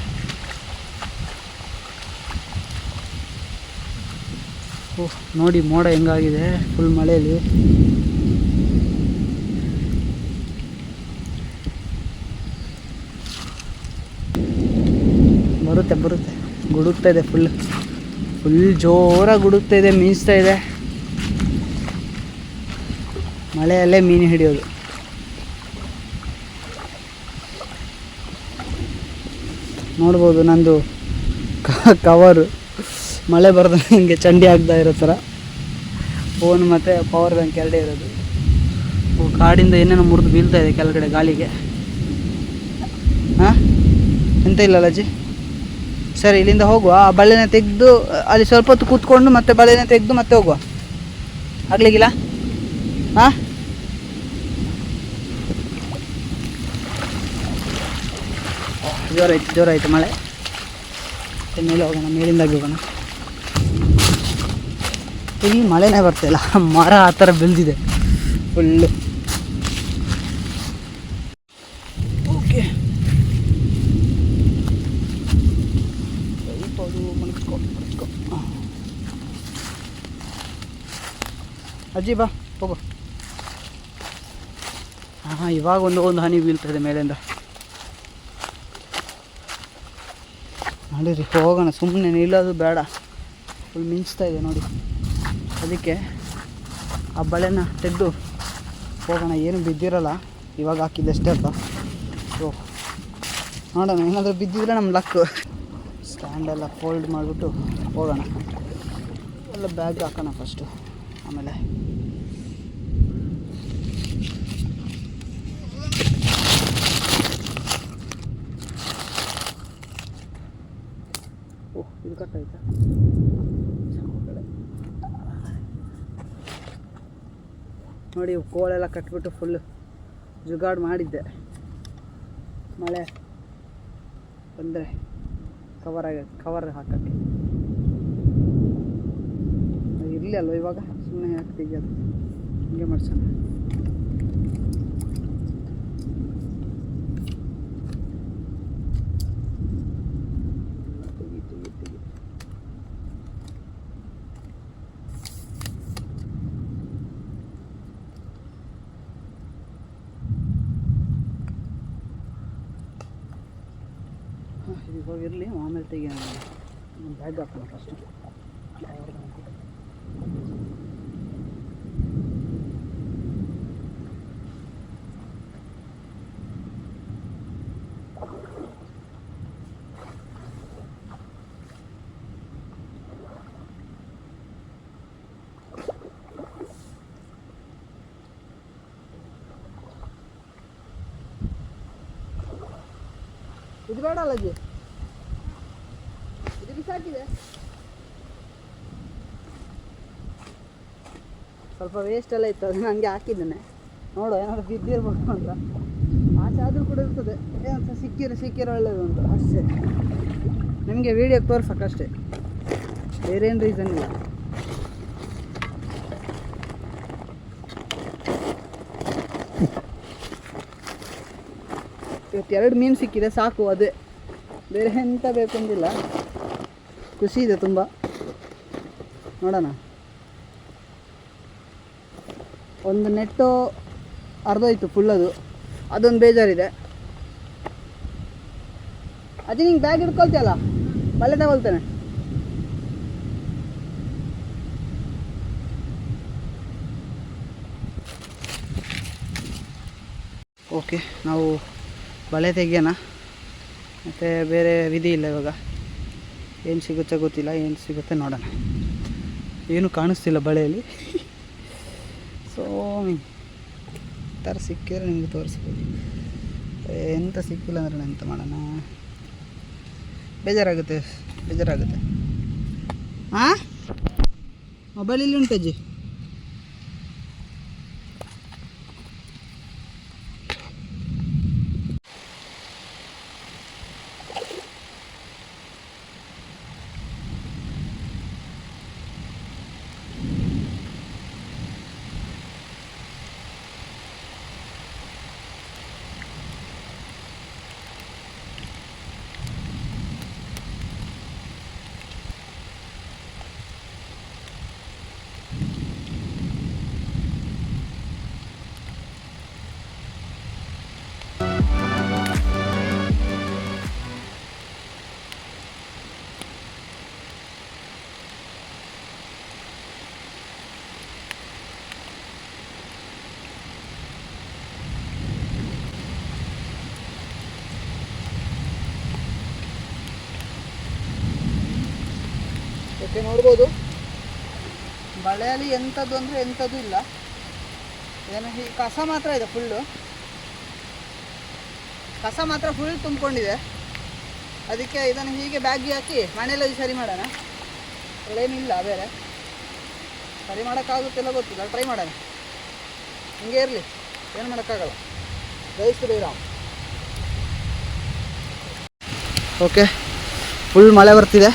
ಓಹ್, ನೋಡಿ ಮೋಡ ಹೆಂಗಾಗಿದೆ ಫುಲ್ ಮಳೆಯಲ್ಲಿ. ಬರುತ್ತೆ ಗುಡುಗ್ತಾ ಇದೆ, ಫುಲ್ ಜೋರಾಗಿ ಗುಡುಗ್ತಾ ಇದೆ, ಮೀನ್ಸ್ತಾ ಇದೆ. ಮಳೆಯಲ್ಲೇ ಮೀನು ಹಿಡಿಯೋದು. ನೋಡ್ಬೋದು ನಂದು ಕವರು ಮಳೆ ಬರೋದು ನನಗೆ ಚಂಡಿ ಆಗ್ತಾ ಇರೋ ಥರ. ಫೋನ್ ಮತ್ತು ಪವರ್ ಬ್ಯಾಂಕ್ ಎರಡೇ ಇರೋದು. ಕಾಡಿಂದ ಏನೇನೋ ಮುರಿದು ಬೀಳ್ತಾ ಇದೆ ಕೆಳಗಡೆ ಗಾಳಿಗೆ. ಹಾಂ, ಎಂತ ಇಲ್ಲಲ್ಲ ಅಜ್ಜಿ? ಸರಿ, ಇಲ್ಲಿಂದ ಹೋಗುವ. ಆ ಬಳ್ಳೆನ ತೆಗೆದು ಅಲ್ಲಿ ಸ್ವಲ್ಪ ಹೊತ್ತು ಕೂತ್ಕೊಂಡು ಮತ್ತೆ ಬಳ್ಳೆನ ತೆಗೆದು ಮತ್ತೆ ಹೋಗುವ, ಆಗ್ಲಿಕ್ಕಿಲ್ಲ? ಹಾಂ, ಜೋರಾಯಿತು ಮಳೆ. ಮೇಲೆ ಹೋಗೋಣ, ಮೇಲಿಂದಾಗಿ ಹೋಗೋಣ. ಇಲ್ಲಿ ಮಳೆನೇ ಬರ್ತಾಯಿಲ್ಲ, ಮರ ಆ ಥರ ಬೆಳೆದಿದೆ ಫುಲ್ಲು. ಓಕೆ, ಅಜ್ಜಿ ಬಾ ಹೋಗು. ಹಾಂ, ಇವಾಗ ಒಂದು ಹನಿ ಬೀಳ್ತಾಯಿದೆ ಮೇಲಿಂದ. ನೋಡಿರಿ, ಹೋಗೋಣ, ಸುಮ್ಮನೆ ನಿಲ್ಲೋದು ಬೇಡ, ಫುಲ್ ಮಿಂಚ್ತಾ ಇದೆ ನೋಡಿ. ಅದಕ್ಕೆ ಆ ಬಳೆನ ತೆಗೆದು ಹೋಗೋಣ. ಏನು ಬಿದ್ದಿರಲ್ಲ, ಇವಾಗ ಹಾಕಿದ್ದಷ್ಟೇ ಅಲ್ಲ. ಓ, ನೋಡೋಣ, ಏನಾದರೂ ಬಿದ್ದಿದ್ರೆ ನಮ್ಮ ಲಕ್ಕು. ಸ್ಟ್ಯಾಂಡೆಲ್ಲ ಫೋಲ್ಡ್ ಮಾಡಿಬಿಟ್ಟು ಹೋಗೋಣ. ಎಲ್ಲ ಬ್ಯಾಗ್ ಹಾಕೋಣ ಫಸ್ಟು, ಆಮೇಲೆ ಓಹ್, ಇದು ಕಟ್ಟಾಯ್ತಾ? ನೋಡಿ, ಕೋಳೆಲ್ಲ ಕಟ್ಬಿಟ್ಟು ಫುಲ್ಲು ಜುಗಾಡು ಮಾಡಿದ್ದೆ. ಮಳೆ ಬಂದರೆ ಕವರ್ ಹಾಕೋಕ್ಕೆ ಇರಲಿ ಅಲ್ವ, ಇವಾಗ ಸುಮ್ಮನೆ ಯಾಕೆ ತೆಗಿಯೋದು, ಹಿಂಗೆ ಮಾಡ್ಸೋಣ. ಇವಾಗ ಇರಲಿ, ಆಮೇಲೆ ತೆಗಿಯೋಣ. ಬ್ಯಾಗ್ ಹಾಕೋಣ ಫಸ್ಟು. ಇದು ಬೇಡ ಅಲ್ಲ ಅಜ್ಜಿ, ಇದು ಬಿಸಾಕಿದೆ. ಸ್ವಲ್ಪ ವೇಸ್ಟ್ ಎಲ್ಲ ಇತ್ತು, ಅದು ನನಗೆ ಹಾಕಿದ್ದೇನೆ. ನೋಡು ಏನಾದ್ರು ಬಿದ್ದಿರ್ಬೇಕು ಅಂತ. ಆಚೆ ಆದರೂ ಕೂಡ ಇರ್ತದೆ, ಏನಂತ ಸಿಕ್ಕಿರೋ ಒಳ್ಳೆಯದು ಅಂತ ಅಷ್ಟೇ. ನಿಮಗೆ ವೀಡಿಯೋಕ್ಕೆ ತೋರ್ಸೋಕ್ಕಷ್ಟೇ, ಬೇರೇನು ರೀಸನ್ ಇಲ್ಲ. ಇವತ್ತು 2 ಮೀನು ಸಿಕ್ಕಿದೆ ಸಾಕು, ಅದೇ ಬೇರೆ ಎಂತ ಬೇಕು ಅಂದಿಲ್ಲ. ಖುಷಿ ಇದೆ ತುಂಬ. ನೋಡೋಣ, ಒಂದು ನೆಟ್ಟು ಅರ್ಧೋಯ್ತು ಫುಲ್, ಅದೊಂದು ಬೇಜಾರಿದೆ. ಅದೇ ನಿಂಗೆ ಬ್ಯಾಗ್ ಹಿಡ್ಕೊಳ್ತೀಯಲ್ಲ, ಬಲ್ಲೆ ತಗೊಳ್ತೇನೆ. ಓಕೆ, ನಾವು ಬಳೆ ತೆಗಿಯೋಣ, ಮತ್ತು ಬೇರೆ ವಿಧಿ ಇಲ್ಲ ಇವಾಗ. ಏನು ಸಿಗುತ್ತೆ ಗೊತ್ತಿಲ್ಲ, ಏನು ಸಿಗುತ್ತೆ ನೋಡೋಣ. ಏನು ಕಾಣಿಸ್ತಿಲ್ಲ ಬಳೆಯಲ್ಲಿ. ಸೊ ಈ ಥರ ಸಿಕ್ಕಿದ್ರೆ ನಿಮಗೆ ತೋರಿಸ್ಬೋದು. ಎಂತ ಸಿಕ್ಕಿಲ್ಲ ಅಂದರೆ ಎಂತ ಮಾಡೋಣ, ಬೇಜಾರಾಗುತ್ತೆ. ಹಾಂ, ಮೊಬೈಲ್ ಇಲ್ಲಿ ಉಂಟು ಅಜ್ಜಿ. ಓಕೆ, ನೋಡ್ಬೋದು ಬಳೆಯಲ್ಲಿ ಎಂಥದ್ದು ಅಂದರೆ ಎಂಥದ್ದು ಇಲ್ಲ. ಏನು ಈ ಕಸ ಮಾತ್ರ ಇದೆ, ಕಸ ಮಾತ್ರ ಫುಲ್ ತುಂಬಿಕೊಂಡಿದೆ. ಅದಕ್ಕೆ ಇದನ್ನು ಹೀಗೆ ಬ್ಯಾಗಿಗೆ ಹಾಕಿ ಮನೆಯಲ್ಲಿ ಸರಿ ಮಾಡೋಣ. ಏನಿಲ್ಲ ಬೇರೆ ಸರಿ ಮಾಡೋಕ್ಕಾಗುತ್ತಿಲ್ಲ ಗೊತ್ತಿಲ್ಲ, ಟ್ರೈ ಮಾಡೋಣ. ಹಿಂಗೆ ಇರಲಿ, ಏನು ಮಾಡೋಕ್ಕಾಗಲ್ಲ. ಜೈ ಶ್ರೀರಾಮ್. ಓಕೆ, ಫುಲ್ ಮಳೆ ಬರ್ತಿದೆ,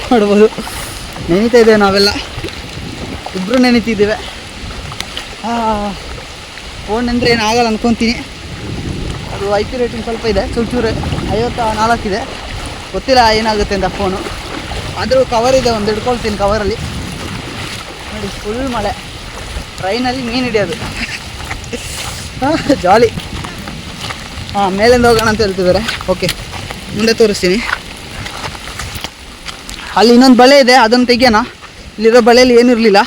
ನೋಡ್ಬೋದು. ನೆನೀತಾ ಇದ್ದೇವೆ ನಾವೆಲ್ಲ, ಇಬ್ಬರು ನೆನೀತಿದ್ದೇವೆ. ಫೋನ್ ಅಂದರೆ ಏನು ಆಗಲ್ಲ ಅಂದ್ಕೊತೀನಿ. ಅದು IP ರೇಟಿಂಗ್ ಸ್ವಲ್ಪ ಇದೆ, ಚೂರು 54 ಇದೆ. ಗೊತ್ತಿಲ್ಲ ಏನಾಗುತ್ತೆ ಅಂತ ಫೋನು. ಆದರೂ ಕವರ್ ಇದೆ, ಒಂದು ಹಿಡ್ಕೊಳ್ತೀನಿ ಕವರಲ್ಲಿ. ನೋಡಿ ಫುಲ್ ಮಳೆ, ಟ್ರೈನಲ್ಲಿ ಮೀನು ಹಿಡಿಯೋದು ಜಾಲಿ. ಮೇಲಿಂದ ಹೋಗೋಣ ಅಂತ ಹೇಳ್ತಿದ್ದಾರೆ. ಓಕೆ, ಮುಂದೆ ತೋರಿಸ್ತೀನಿ. ಅಲ್ಲಿ ಇನ್ನೊಂದು ಬಳೆ ಇದೆ, ಅದನ್ನು ತೆಗಿಯೋಣ. ಇಲ್ಲಿರೋ ಬಳೆಯಲ್ಲಿ ಏನೂ ಇರಲಿಲ್ಲ.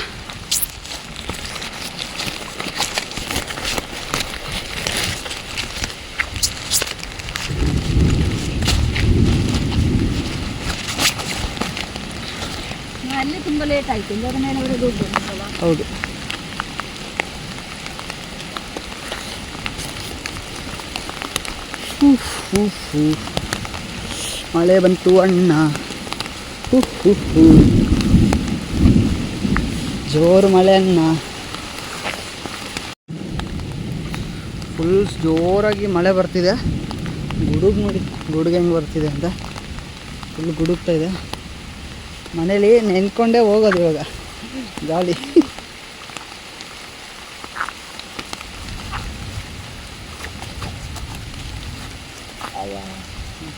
ಅಲ್ಲಿ ತುಂಬ ಲೇಟ್ ಆಯಿತು, ಅದರ ಮೇಲೆವರೆಗೆ ಹೋಗ್ಬೋದು. ಹೌದು, ಮಳೆ ಬಂತು ಅಣ್ಣ, ಜೋರು ಮಳೆ ಅಣ್ಣ. ಫುಲ್ ಜೋರಾಗಿ ಮಳೆ ಬರ್ತಿದೆ. ಗುಡುಗು ನೋಡಿ, ಗುಡುಗು ಹೆಂಗೆ ಬರ್ತಿದೆ ಅಂತ. ಫುಲ್ ಗುಡುಗ್ತಾ ಇದೆ. ಮನೇಲಿ ನೆನ್ಕೊಂಡೇ ಹೋಗೋದು ಇವಾಗ, ಗಾಳಿ.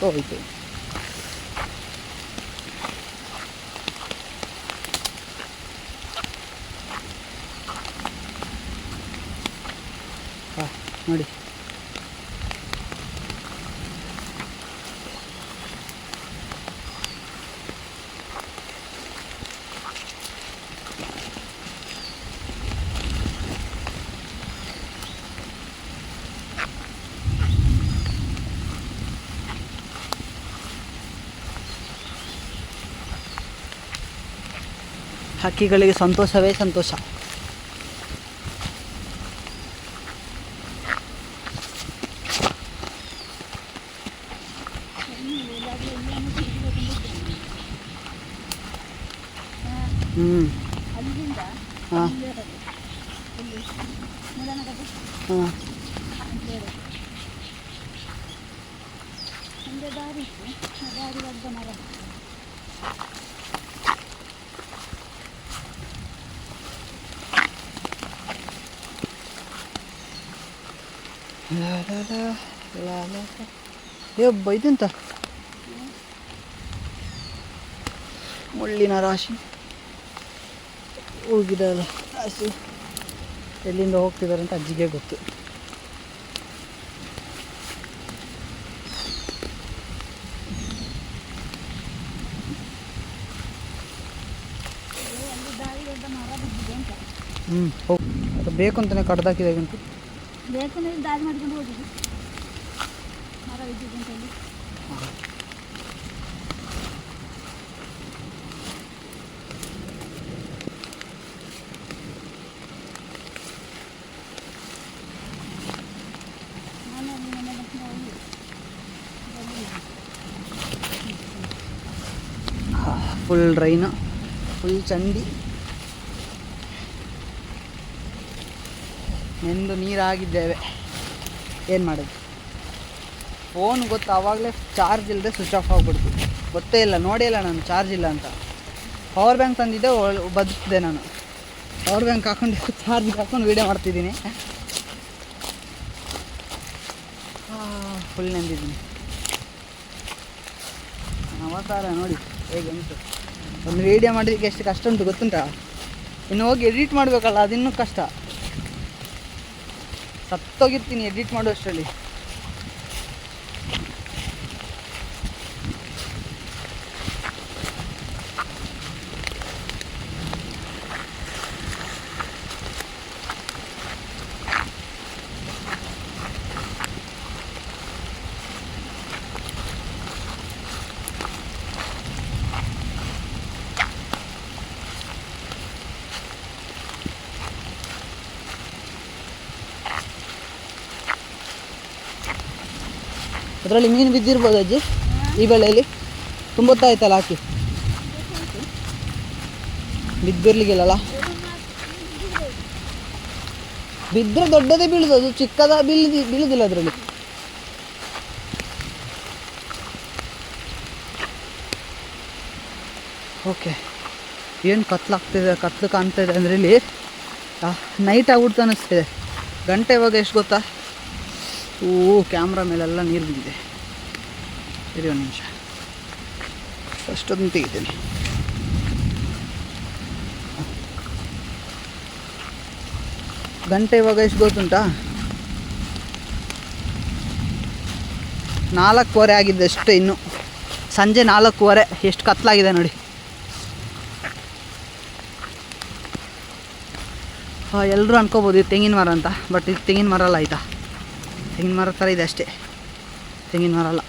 ಹೋಯ್ತು. ನೋಡಿ ಹಕ್ಕಿಗಳಿಗೆ ಸಂತೋಷವೇ ಸಂತೋಷ. ಹ್ಞೂ ಅಲ್ಲಿಂದ ಹಾಂ ಇಲ್ಲೇ ಇರೋದು. ಇಲ್ಲಿ ಮೂಡಣಗದ್ದೆ ಹಾಂ ಇಲ್ಲೇ ಇರೋದು. ಮುಂದೆ ದಾರಿ ಇತ್ತು, ಆ ದಾರಿ ಒಡ್ಡ ಮರ. ಇದಂತ ಮುಳ್ಳಿನ ರಾಶಿ ಹೋಗಿದಲ್ಲ ರಾಶಿ ಎಲ್ಲಿಂದ ಹೋಗ್ತಿದ್ದಾರೆ ಅಂತ ಅಜ್ಜಿಗೆ ಗೊತ್ತು. ಅಲ್ಲಿ ದಾರಿ ದೊಡ್ಡ ಮರ ಬಿದ್ದಿದೆ ಅಂತ. ಹೋಗಿ ಅದು ಬೇಕು ಅಂತಲೇ ಕಡ್ದಾಕಿದೆ ಅಂತ. ಬೇಕಂದ್ರೆ ದಾರಿ ಮಾಡ್ಕೊಂಡು ಹೋಗಿದ್ದು ಮರ ಬಿದ್ದಿದೆ ಅಂತ ಹೇಳಿ. ನಾನು ಅಲ್ಲಿ ಮನೆ ತಕ್ಷಣ ಹೋಗಿ ಫುಲ್ ರೈನು, ಫುಲ್ ಚಂಡಿ, ನೆಂದು ನೀರಾಗಿದ್ದೇವೆ. ಏನು ಮಾಡೋದು, ಫೋನ್ ಗೊತ್ತು ಆವಾಗಲೇ ಚಾರ್ಜ್ ಇಲ್ಲದೆ ಸ್ವಿಚ್ ಆಫ್ ಆಗಿಬಿಡ್ತು. ಗೊತ್ತೇ ಇಲ್ಲ, ನೋಡೇ ಇಲ್ಲ ನಾನು ಚಾರ್ಜ್ ಇಲ್ಲ ಅಂತ. ಪವರ್ ಬ್ಯಾಂಕ್ ತಂದಿದ್ದೆ, ಬದುಕಿದೆ ನಾನು. ಪವರ್ ಬ್ಯಾಂಕ್ ಹಾಕೊಂಡು ಚಾರ್ಜಿಗೆ ಹಾಕೊಂಡು ವೀಡಿಯೋ ಮಾಡ್ತಿದ್ದೀನಿ. ಫುಲ್ ನೆಂದಿದ್ದೀನಿ. ಅವತಾರ ನೋಡಿ ಹೇಗೆ ಉಂಟು. ಒಂದು ವೀಡಿಯೋ ಮಾಡೋದಕ್ಕೆ ಎಷ್ಟು ಕಷ್ಟ ಉಂಟು ಗೊತ್ತುಂಟಾ? ಇನ್ನು ಹೋಗಿ ಎಡಿಟ್ ಮಾಡಬೇಕಲ್ಲ, ಅದಿನ್ನೂ ಕಷ್ಟ. ಸತ್ತೋಗಿರ್ತೀನಿ ಎಡಿಟ್ ಮಾಡೋಷ್ಟರಲ್ಲಿ. ಅದರಲ್ಲಿ ಮೀನು ಬಿದ್ದಿರ್ಬೋದು ಅಜ್ಜಿ, ಈ ಬೆಳೆಯಲ್ಲಿ ತುಂಬ ಹೊತ್ತಾಯ್ತಲ್ಲ ಹಾಕಿ. ಬಿದ್ದಿರ್ಲಿಕ್ಕಿಲ್ಲಲ್ಲ, ಬಿದ್ದರೆ ದೊಡ್ಡದೇ ಬೀಳುದು, ಅದು ಚಿಕ್ಕದ ಬೀಳುದಿಲ್ಲ ಅದರಲ್ಲಿ. ಓಕೆ, ಏನು ಕತ್ಲಾಗ್ತಿದೆ, ಕತ್ಲು ಕಾಣ್ತಾಯಿದೆ ಅಂದರೆ ಇಲ್ಲಿ ನೈಟ್ ಆಗ್ಬಿಡ್ತು ಅನ್ನಿಸ್ತಿದೆ. ಗಂಟೆ ಇವಾಗ ಎಷ್ಟು ಗೊತ್ತಾ? ಕ್ಯಾಮ್ರಾ ಮೇಲೆಲ್ಲ ನೀರು ಬಿದ್ದಿದೆ. ಇರಿ ಒಂದು ನಿಮಿಷ, ಅಷ್ಟೊಂದು ತೆಗಿತೀನಿ. ಗಂಟೆ ಇವಾಗ ಎಷ್ಟು ಗೊತ್ತುಂಟಾ? 4:15 ಆಗಿದ್ದೆ ಅಷ್ಟೇ. ಇನ್ನು ಸಂಜೆ 4:15. ಎಷ್ಟು ಕತ್ಲಾಗಿದೆ ನೋಡಿ. ಎಲ್ಲರೂ ಅನ್ಕೋಬೋದು ಇದು ತೆಂಗಿನ ಮರ ಅಂತ, ಬಟ್ ಇದು ತೆಂಗಿನ ಮರ ಅಲ್ಲ. ಆಯಿತಾ, ತೆಂಗಿನ ಮರ ಥರ ಇದೆ ಅಷ್ಟೇ, ತೆಂಗಿನ ಮರ ಅಲ್ಲ.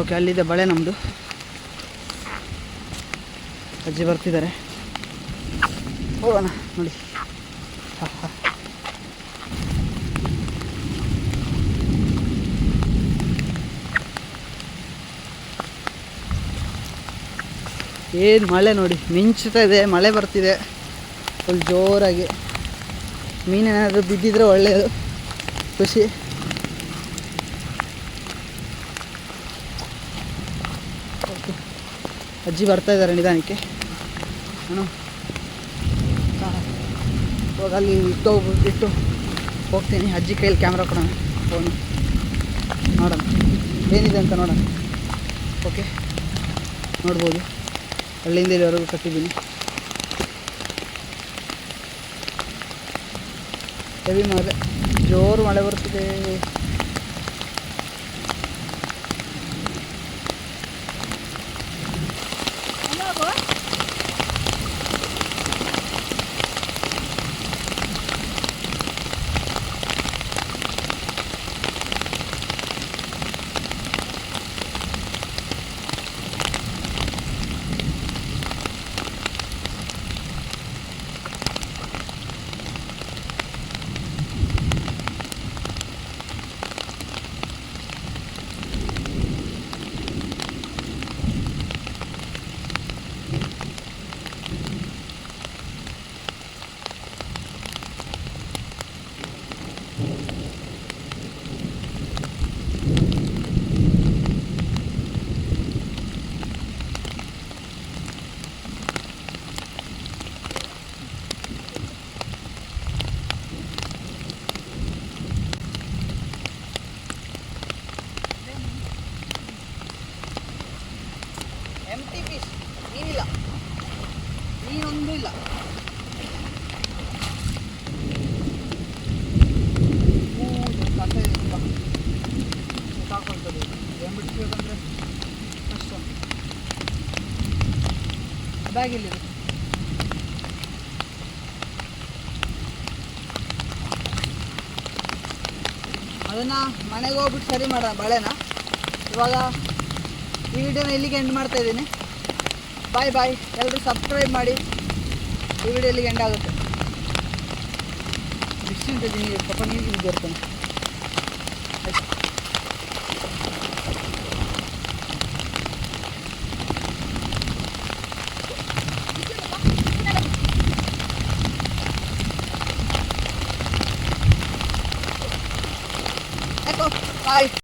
ಓಕೆ, ಅಲ್ಲಿದೆ ಬಳೆ ನಮ್ಮದು. ಅಜ್ಜಿ ಬರ್ತಿದ್ದಾರೆ, ಹೋಗೋಣ ನೋಡಿ. ಏನು ಮಳೆ ನೋಡಿ, ಮಿಂಚ್ತಾ ಇದೆ, ಮಳೆ ಬರ್ತಿದೆ ಫುಲ್ ಜೋರಾಗಿ. ಮೀನೇನಾದರೂ ಬಿದ್ದಿದ್ರೆ ಒಳ್ಳೆಯದು, ಖುಷಿ. ಓಕೆ, ಅಜ್ಜಿ ಬರ್ತಾ ಇದ್ದಾರೆ ನಿಧಾನಕ್ಕೆ. ನಾನು ಇವಾಗ ಅಲ್ಲಿ ಇಟ್ಟು ಹೋಗ್ತೀನಿ. ಅಜ್ಜಿ ಕೈಯಲ್ಲಿ ಕ್ಯಾಮ್ರಾ ಕೊಡೋಣ, ಫೋನು ನೋಡೋಣ ಏನಿದೆ ಅಂತ ನೋಡೋಣ. ಓಕೆ, ನೋಡ್ಬೋದು ಅಲ್ಲಿಂದ ಇಲ್ಲಿವರೆಗೂ ಕಟ್ಟಿದ್ದೀನಿ. ಹೆವಿ ಮಳೆ, ಜೋರು ಮಳೆ ಬರ್ತಿದೆ. ಎಂಟಿ ಫಿಶ್, ನೀರಿಲ್ಲ, ನೀರೊಂದು ಇಲ್ಲ. ಕಸ ಇದೆ ತುಂಬ, ಸಾಕೊಳ್ತದೆ. ಏನು ಬಿಡಿಸ್ಬೇಕಂದ್ರೆ ಕಷ್ಟ. ಬ್ಯಾಗ್ ಇಲ್ಲಿದೆ. ಅದನ್ನು ಮನೆಗೆ ಹೋಗ್ಬಿಟ್ಟು ಸರಿ ಮಾಡೋಣ ಬಳೆನ. ಇವಾಗ ಈ ವಿಡಿಯೋನ ಇಲ್ಲಿಗೆ ಎಂಡ್ ಮಾಡ್ತಾ ಇದ್ದೀನಿ. ಬಾಯ್ ಬಾಯ್. ಎಲ್ಲರೂ ಸಬ್ಸ್ಕ್ರೈಬ್ ಮಾಡಿ. ಈ ವಿಡಿಯೋ ಇಲ್ಲಿಗೆ ಎಂಡ್ ಆಗುತ್ತೆ. ಬಿಸಿ ಉಂಟು ನೀರು, ಸ್ವಲ್ಪ ನೀರಿಗೆ ಬಿದ್ದಿರ್ತಾನೆ. ಬಾಯ್.